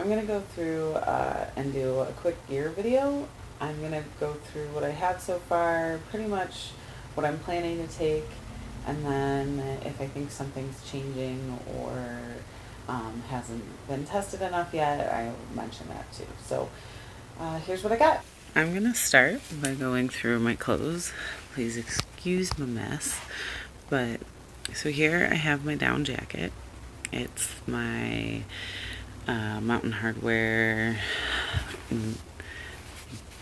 I'm going to go through and do a quick gear video. I'm going to go through what I have so far, pretty much what I'm planning to take, and then if I think something's changing or hasn't been tested enough yet, I'll mention that too. So here's what I got. I'm going to start by going through my clothes. Please excuse my mess. But so here I have my down jacket. It's my Mountain Hardwear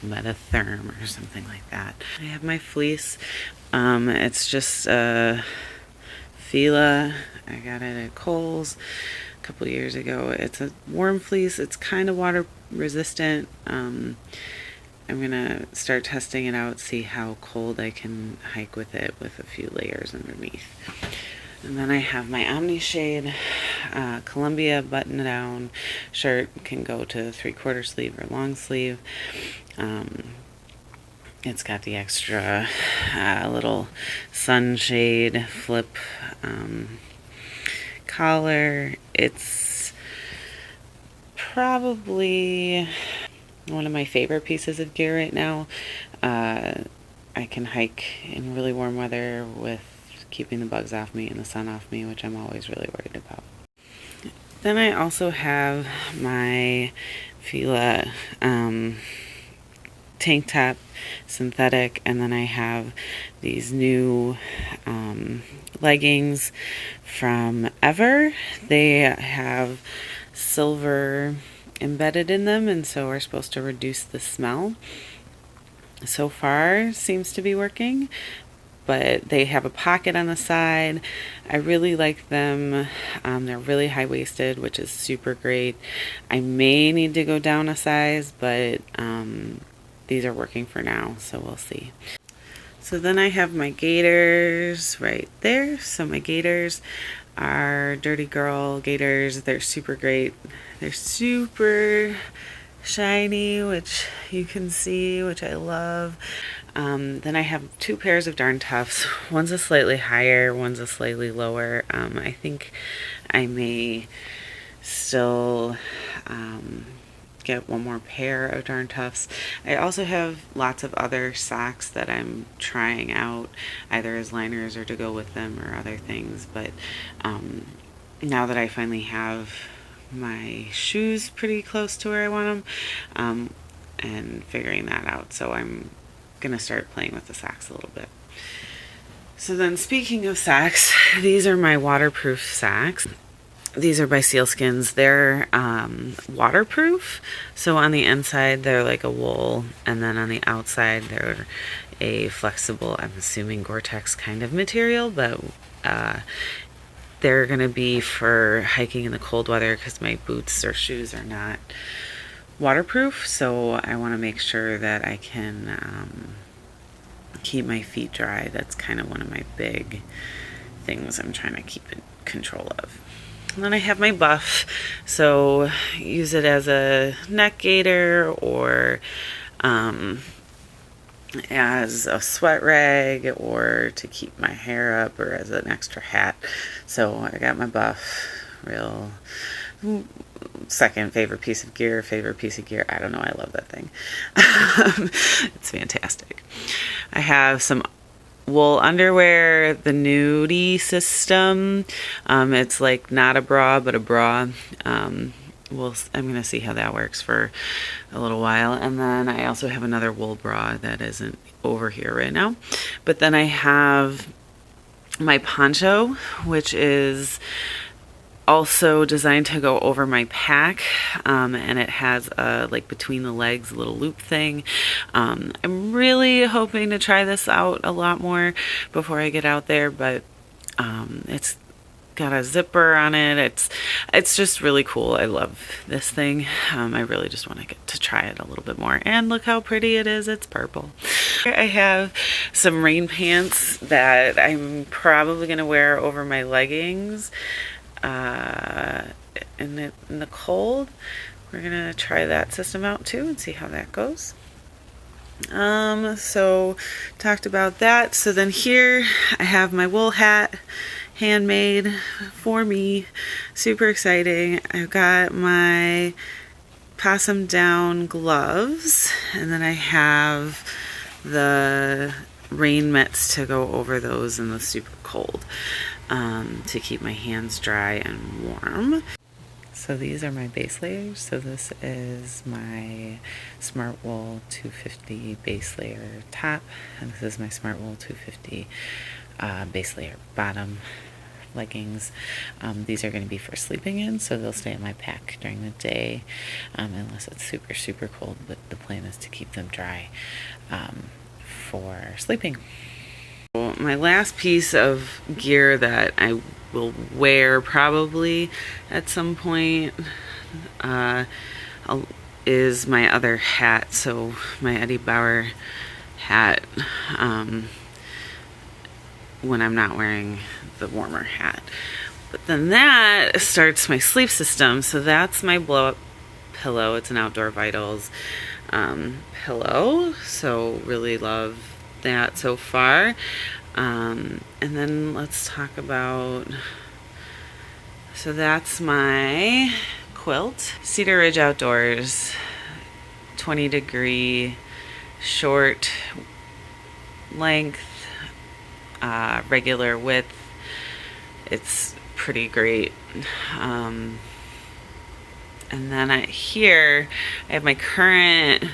Metatherm or something like that. I have my fleece. It's just a Fila. I got it at Kohl's a couple years ago. It's a warm fleece. It's kind of water resistant. I'm gonna start testing it out, see how cold I can hike with it with a few layers underneath. And then I have my Omni Shade Columbia button-down shirt. Can go to 3/4 sleeve or long sleeve. It's got the extra little sunshade flip collar. It's probably one of my favorite pieces of gear right now. I can hike in really warm weather with keeping the bugs off me and the sun off me, which I'm always really worried about. Then I also have my Fila tank top, synthetic, and then I have these new leggings from Ever. They have silver embedded in them, and so are supposed to reduce the smell. So far seems to be working, but they have a pocket on the side. I really like them. They're really high-waisted, which is super great. I may need to go down a size, but these are working for now, so we'll see. So then I have my gaiters right there. So my gaiters are Dirty Girl gaiters. They're super great. They're super shiny, which you can see, which I love. Then I have two pairs of Darn Toughs. One's a slightly higher, one's a slightly lower. I think I may still get one more pair of Darn Toughs. I also have lots of other socks that I'm trying out, either as liners or to go with them or other things. But now that I finally have my shoes pretty close to where I want them, and figuring that out, so I'm gonna start playing with the socks a little bit. So then, speaking of socks, these are my waterproof socks. These are by Sealskins. They're waterproof, so on the inside they're like a wool, and then on the outside they're a flexible, I'm assuming Gore-Tex kind of material, but they're gonna be for hiking in the cold weather because my boots or shoes are not waterproof, so I want to make sure that I can keep my feet dry. That's kind of one of my big things I'm trying to keep in control of. And then I have my buff, so use it as a neck gaiter or as a sweat rag or to keep my hair up or as an extra hat. So I got my buff, real second favorite piece of gear, I don't know, I love that thing. It's fantastic. I have some wool underwear, the nudie system. It's like not a bra, but a bra. I'm gonna see how that works for a little while. And then I also have another wool bra that isn't over here right now. But then I have my poncho, which is also designed to go over my pack, and it has a like between the legs little loop thing. I'm really hoping to try this out a lot more before I get out there, but it's got a zipper on it. It's just really cool. I love this thing. I really just want to get to try it a little bit more. And look how pretty it is. It's purple. I have some rain pants that I'm probably going to wear over my leggings in the cold. We're gonna try that system out too and see how that goes. So talked about that. So then here I have my wool hat, handmade for me, super exciting. I've got my possum down gloves, and then I have the rain mitts to go over those in the super cold, to keep my hands dry and warm. So these are my base layers. So this is my Smart Wool 250 base layer top, and this is my Smart Wool 250 base layer bottom leggings. These are going to be for sleeping in, so they'll stay in my pack during the day, unless it's super cold, but the plan is to keep them dry for sleeping. My last piece of gear that I will wear probably at some point is my other hat. So my Eddie Bauer hat, when I'm not wearing the warmer hat. But then that starts my sleep system. So that's my blow up pillow. It's an Outdoor Vitals pillow. So really love that so far. And then let's talk about, so that's my quilt. Cedar Ridge Outdoors, 20-degree, short length, regular width. It's pretty great. And then here I have my current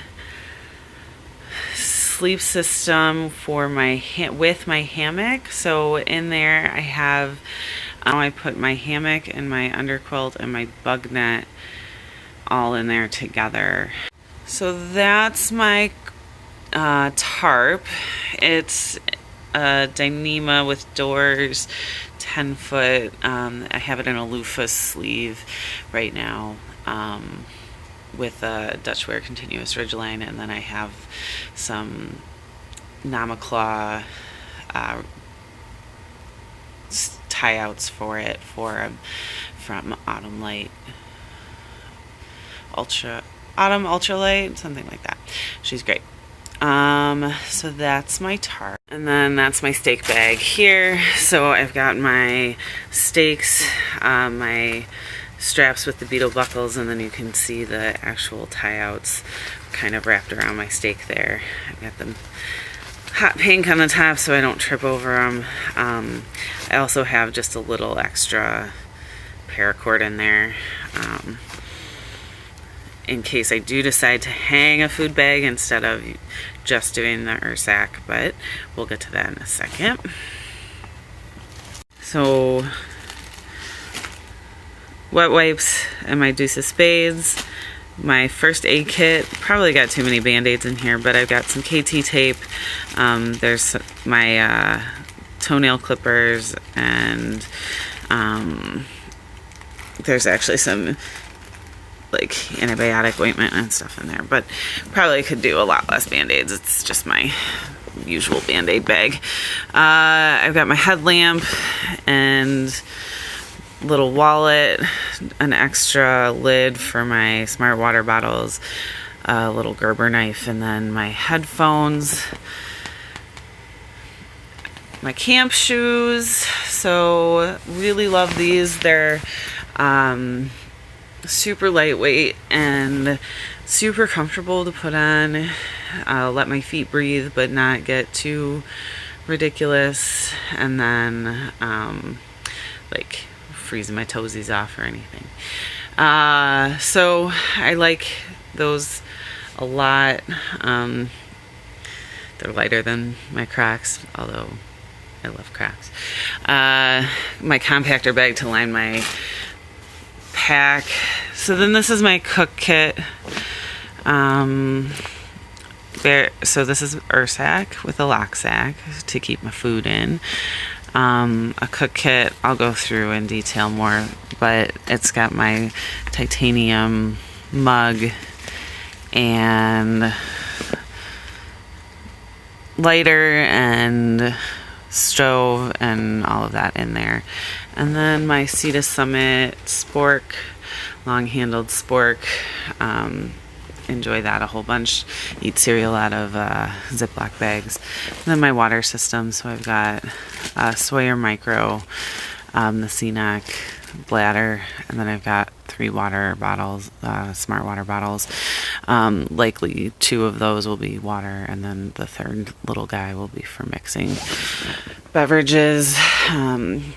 sleep system for my with my hammock. So in there I have, I put my hammock and my underquilt and my bug net all in there together. So that's my tarp. It's a Dyneema with doors, 10 foot. I have it in a loofah sleeve right now, with a Dutch wear continuous ridgeline, and then I have some Namaclaw tie outs for it from Autumn Ultralight, something like that. She's great. So that's my tarp, and then that's my stake bag here. So I've got my stakes, my straps with the beetle buckles, and then you can see the actual tie outs kind of wrapped around my stake there. I've got them hot pink on the top so I don't trip over them. I also have just a little extra paracord in there, in case I do decide to hang a food bag instead of just doing the Ursack, but we'll get to that in a second. So wet wipes and my deuce of spades, my first aid kit. Probably got too many band-aids in here, but I've got some KT tape. There's my toenail clippers, and there's actually some like antibiotic ointment and stuff in there, but probably could do a lot less band-aids. It's just my usual band-aid bag. I've got my headlamp and little wallet, an extra lid for my smart water bottles, a little Gerber knife, and then my headphones, my camp shoes. So really love these. They're super lightweight and super comfortable to put on. Let my feet breathe but not get too ridiculous, and then like freezing my toesies off or anything. So I like those a lot. They're lighter than my Crocs, although I love Crocs. My compactor bag to line my pack. So then this is my cook kit. So this is Ursack with a lock sack to keep my food in. A cook kit I'll go through in detail more, but it's got my titanium mug and lighter and stove and all of that in there. And then my Sea Summit spork, long-handled spork. Enjoy that a whole bunch. Eat cereal out of Ziploc bags. And then my water system. So I've got Sawyer Micro, the CNOC bladder, and then I've got 3 water bottles, smart water bottles. Likely 2 of those will be water, and then the third little guy will be for mixing beverages,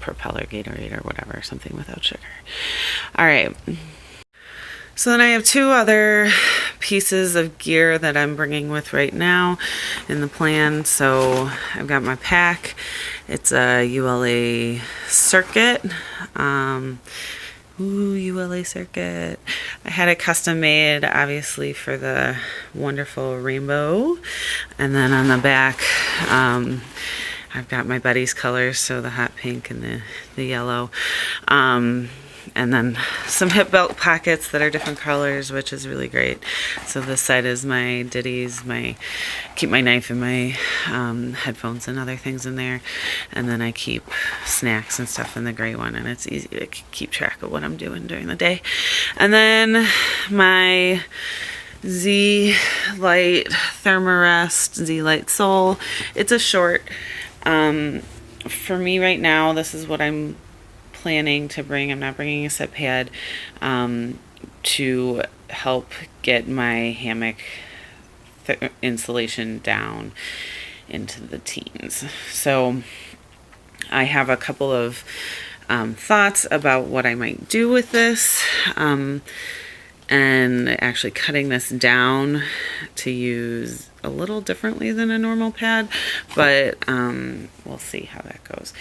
Propeller, Gatorade, or whatever, something without sugar. All right. So then I have 2 other pieces of gear that I'm bringing with right now in the plan. So I've got my pack. It's a ULA Circuit. ULA Circuit. I had it custom made, obviously, for the wonderful rainbow. And then on the back, I've got my buddy's colors, so the hot pink and the yellow. And then some hip belt pockets that are different colors, which is really great. So this side is my ditties, keep my knife and my headphones and other things in there. And then I keep snacks and stuff in the gray one, and it's easy to keep track of what I'm doing during the day. And then my Z-Lite Thermarest Z-Lite Sole. It's a short. For me right now, this is what I'm planning to bring. I'm not bringing a sit pad to help get my hammock insulation down into the teens. So I have a couple of thoughts about what I might do with this, and actually cutting this down to use a little differently than a normal pad, but we'll see how that goes.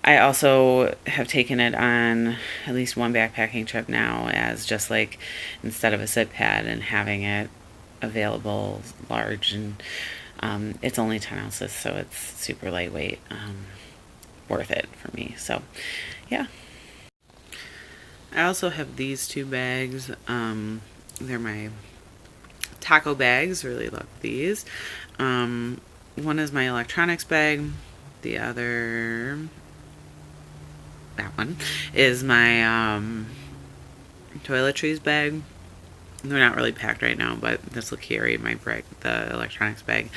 I also have taken it on at least one backpacking trip now as just like, instead of a sit pad, and having it available large, and it's only 10 ounces, so it's super lightweight, worth it for me. So yeah. I also have these 2 bags. They're my taco bags. Really love these. One is my electronics bag. The other, that one, is my toiletries bag. They're not really packed right now, but this will carry my brick. The electronics bag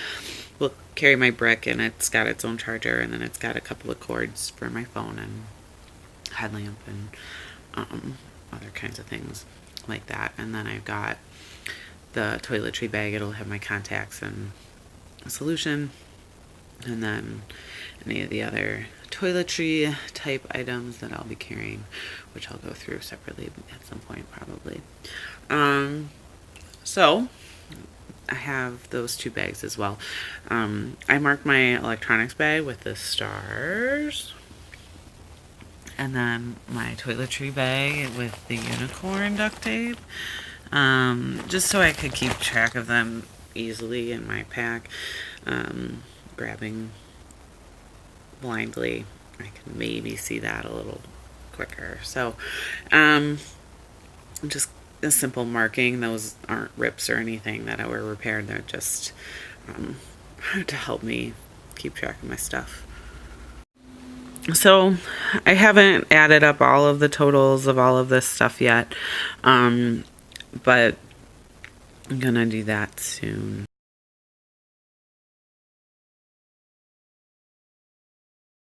will carry my brick, and it's got its own charger, and then it's got a couple of cords for my phone and headlamp and other kinds of things like that. And then I've got the toiletry bag. It'll have my contacts and a solution, and then any of the other toiletry type items that I'll be carrying, which I'll go through separately at some point probably. So I have those 2 bags as well. I marked my electronics bag with the stars, and then my toiletry bag with the unicorn duct tape, just so I could keep track of them easily in my pack. Grabbing blindly, I can maybe see that a little quicker. So just a simple marking. Those aren't rips or anything that were repaired. They're just to help me keep track of my stuff. So I haven't added up all of the totals of all of this stuff yet, but I'm gonna do that soon.